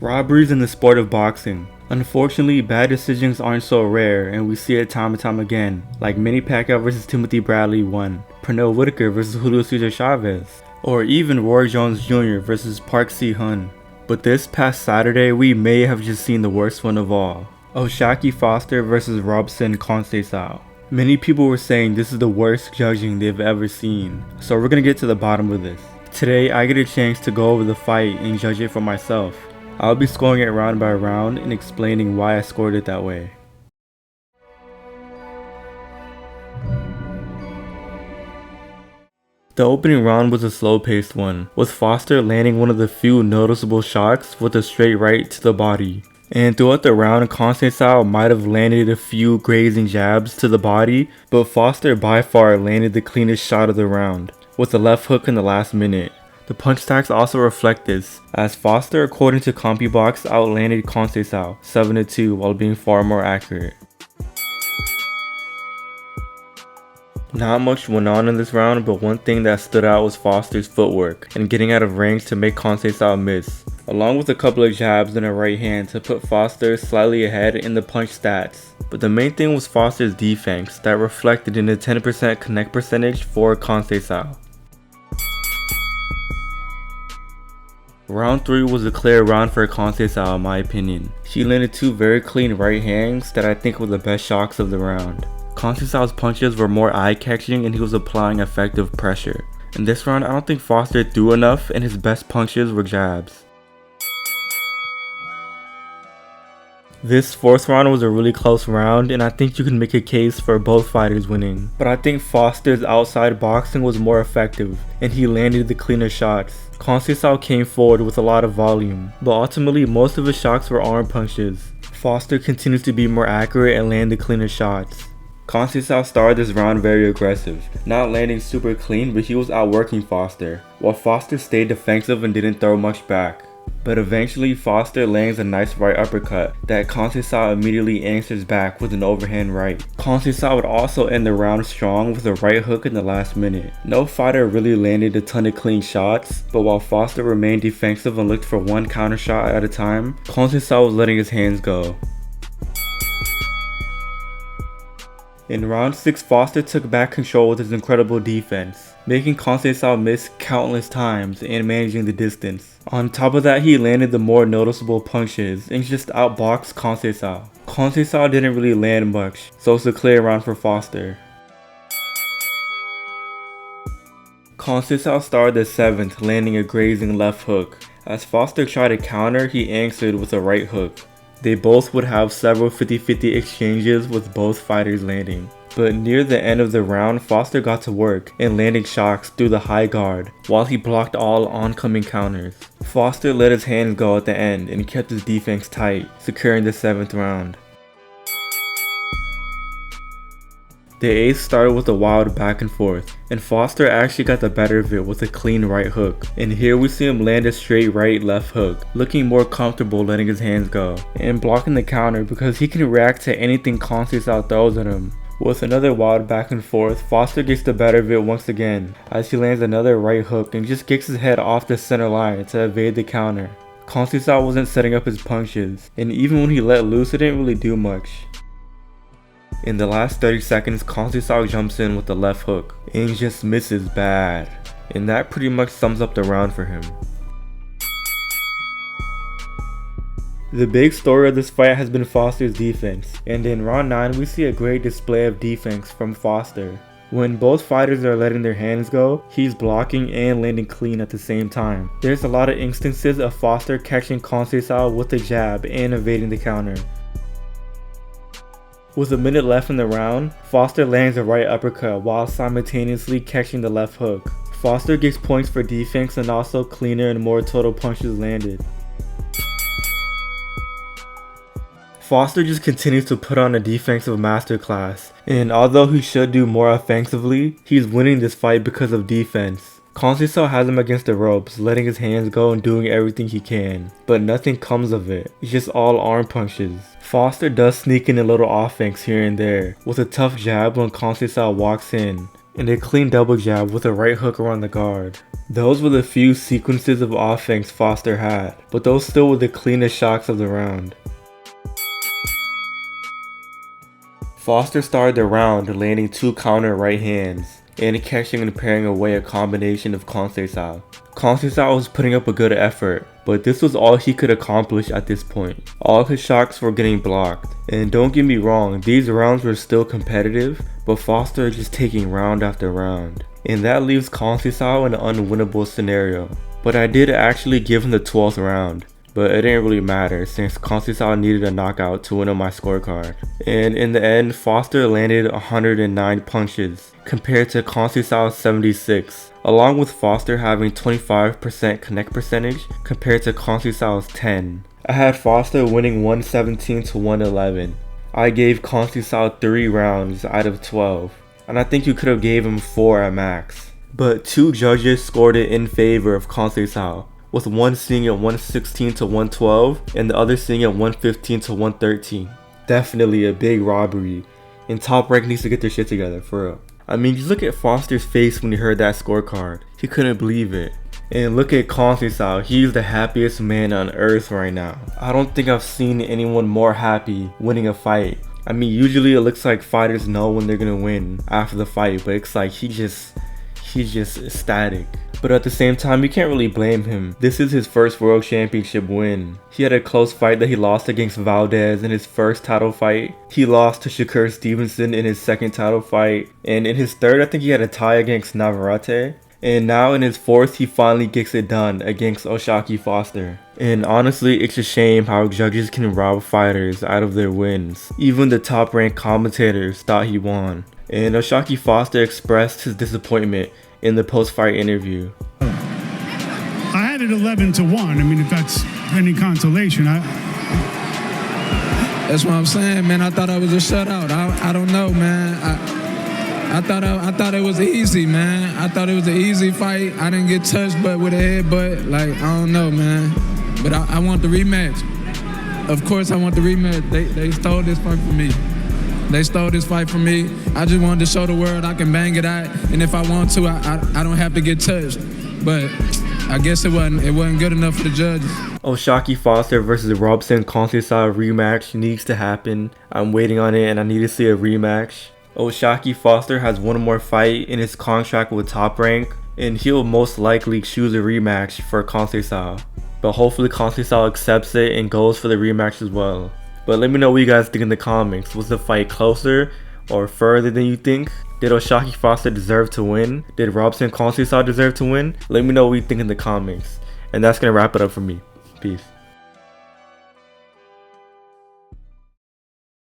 Robberies in the sport of boxing. Unfortunately, bad decisions aren't so rare, and we see it time and time again, like Manny Pacquiao vs Timothy Bradley 1, Pernell Whitaker vs Julio Cesar Chavez, or even Roy Jones Jr. vs Park Si-hun. But this past Saturday, we may have just seen the worst one of all, O'Shaquie Foster vs Robson Conceicao. Many people were saying this is the worst judging they've ever seen, so we're gonna get to the bottom of this. Today, I get a chance to go over the fight and judge it for myself. I'll be scoring it round by round and explaining why I scored it that way. The opening round was a slow-paced one, with Foster landing one of the few noticeable shots with a straight right to the body. And throughout the round, Conceicao might have landed a few grazing jabs to the body, but Foster by far landed the cleanest shot of the round, with a left hook in the last minute. The punch stacks also reflect this, as Foster, according to CompuBox, outlanded Conceicao 7-2 while being far more accurate. Not much went on in this round, but one thing that stood out was Foster's footwork and getting out of range to make Conceicao miss, along with a couple of jabs in her right hand to put Foster slightly ahead in the punch stats. But the main thing was Foster's defense that reflected in a 10% connect percentage for Conceicao. Round 3 was a clear round for Conceicao in my opinion. She landed two very clean right hands that I think were the best shocks of the round. Conceicao's punches were more eye-catching and he was applying effective pressure. In this round, I don't think Foster threw enough and his best punches were jabs. This fourth round was a really close round, and I think you can make a case for both fighters winning. But I think Foster's outside boxing was more effective, and he landed the cleaner shots. Conceicao came forward with a lot of volume, but ultimately most of his shots were arm punches. Foster continues to be more accurate and land the cleaner shots. Conceicao started this round very aggressive, not landing super clean, but he was outworking Foster, while Foster stayed defensive and didn't throw much back. But eventually, Foster lands a nice right uppercut that Conceicao immediately answers back with an overhand right. Conceicao would also end the round strong with a right hook in the last minute. No fighter really landed a ton of clean shots, but while Foster remained defensive and looked for one counter shot at a time, Conceicao was letting his hands go. In round 6, Foster took back control with his incredible defense, making Conceicao miss countless times and managing the distance. On top of that, he landed the more noticeable punches and just outboxed Conceicao. Conceicao didn't really land much, so it's a clear round for Foster. Conceicao started the 7th, landing a grazing left hook. As Foster tried to counter, he answered with a right hook. They both would have several 50-50 exchanges with both fighters landing. But near the end of the round, Foster got to work and landing shocks through the high guard while he blocked all oncoming counters. Foster let his hands go at the end and kept his defense tight, securing the 7th round. The 8th started with a wild back and forth, and Foster actually got the better of it with a clean right hook. And here we see him land a straight right left hook, looking more comfortable letting his hands go, and blocking the counter because he can react to anything Conceicao throws at him. With another wild back and forth, Foster gets the better of it once again, as he lands another right hook and just kicks his head off the center line to evade the counter. Conceicao wasn't setting up his punches, and even when he let loose it didn't really do much. In the last 30 seconds, Conceicao jumps in with the left hook and just misses bad. And that pretty much sums up the round for him. The big story of this fight has been Foster's defense, and in round 9 we see a great display of defense from Foster. When both fighters are letting their hands go, he's blocking and landing clean at the same time. There's a lot of instances of Foster catching Conceicao with a jab and evading the counter. With a minute left in the round, Foster lands a right uppercut while simultaneously catching the left hook. Foster gets points for defense and also cleaner and more total punches landed. Foster just continues to put on a defensive masterclass, and although he should do more offensively, he's winning this fight because of defense. Conceicao has him against the ropes, letting his hands go and doing everything he can, but nothing comes of it. It's just all arm punches. Foster does sneak in a little offense here and there, with a tough jab when Conceicao walks in, and a clean double jab with a right hook around the guard. Those were the few sequences of offense Foster had, but those still were the cleanest shots of the round. Foster started the round landing 2 counter right hands, and catching and parrying away a combination of Conceicao. Conceicao was putting up a good effort, but this was all he could accomplish at this point. All his shots were getting blocked, and don't get me wrong, these rounds were still competitive, but Foster is just taking round after round. And that leaves Conceicao in an unwinnable scenario. But I did actually give him the 12th round, but it didn't really matter since Conceicao needed a knockout to win on my scorecard. And in the end, Foster landed 109 punches compared to Conceicao's 76, along with Foster having 25% connect percentage compared to Conceicao's 10. I had Foster winning 117 to 111. I gave Conceicao 3 rounds out of 12, and I think you could have gave him 4 at max. But 2 judges scored it in favor of Conceicao, with one seeing it 116 to 112 and the other seeing it 115 to 113. Definitely a big robbery, and Top Rank needs to get their shit together, for real. I mean, just look at Foster's face when he heard that scorecard. He couldn't believe it. And look at Conceicao, he's the happiest man on earth right now. I don't think I've seen anyone more happy winning a fight. I mean, usually it looks like fighters know when they're gonna win after the fight, but it's like he's just ecstatic. But at the same time, you can't really blame him. This is his first world championship win. He had a close fight that he lost against Valdez in his first title fight. He lost to Shakur Stevenson in his second title fight. And in his third, I think he had a tie against Navarrete. And now in his fourth, he finally gets it done against O'Shaquie Foster. And honestly, it's a shame how judges can rob fighters out of their wins. Even the top ranked commentators thought he won. And O'Shaquie Foster expressed his disappointment in the post-fight interview. I had it 11 to 1. I mean, if that's any consolation, That's what I'm saying, man. I thought I was a shutout. I don't know, man. I thought it was easy, man. I thought it was an easy fight. I didn't get touched, but with a headbutt, like, I don't know, man. But I want the rematch. Of course, I want the rematch. They stole this fight from me. They stole this fight from me. I just wanted to show the world I can bang it out, and if I want to, I don't have to get touched. But I guess it wasn't good enough for the judges. O'Shaquie Foster versus Robson Conceicao rematch needs to happen. I'm waiting on it, and I need to see a rematch. O'Shaquie Foster has one more fight in his contract with Top Rank, and he'll most likely choose a rematch for Conceicao. But hopefully Conceicao accepts it and goes for the rematch as well. But let me know what you guys think in the comments. Was the fight closer or further than you think? Did O'Shaquie Foster deserve to win? Did Robson Conceicao deserve to win? Let me know what you think in the comments. And that's going to wrap it up for me. Peace.